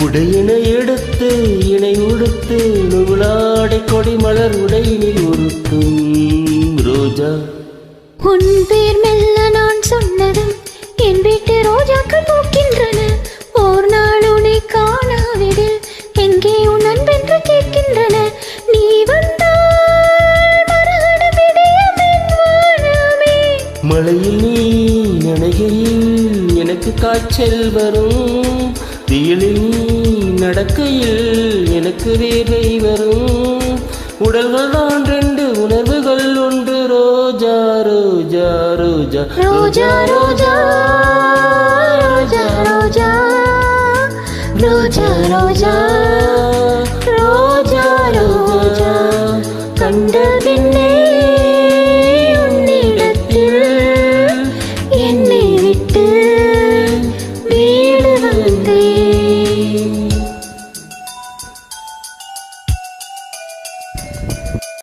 உடையினை எடுத்து இணை உடுத்து நூலாடை கொடி மலர் உடையினில் உறுத்தும் ரோஜா. உன் பேர் மெல்ல நான் சொன்னதும் என் வீட்டு ரோஜாக்கள் பூக்கின்றன. ஓர் நாள் உன்னை காணாவிடில் எங்கே உன் அன்பென்று கேட்கின்றன. நீ வந்தால் மரகத விடியும் என் வானமே. மழையில் நீ நனைகையில் எனக்கு காய்ச்சல் வரும். வெயிலில் நீ நடக்கையில் எனக்கு வேர்வை வரும். உடல்கள் தான் ரெண்டு உணர்வுகள் ஒன்று. ரோஜா ரோஜா ரோஜா ரோஜா ரோஜா ரோஜா ரோஜா ரோஜா ரோஜா ரோஜா ரோஜா கண்ட பின்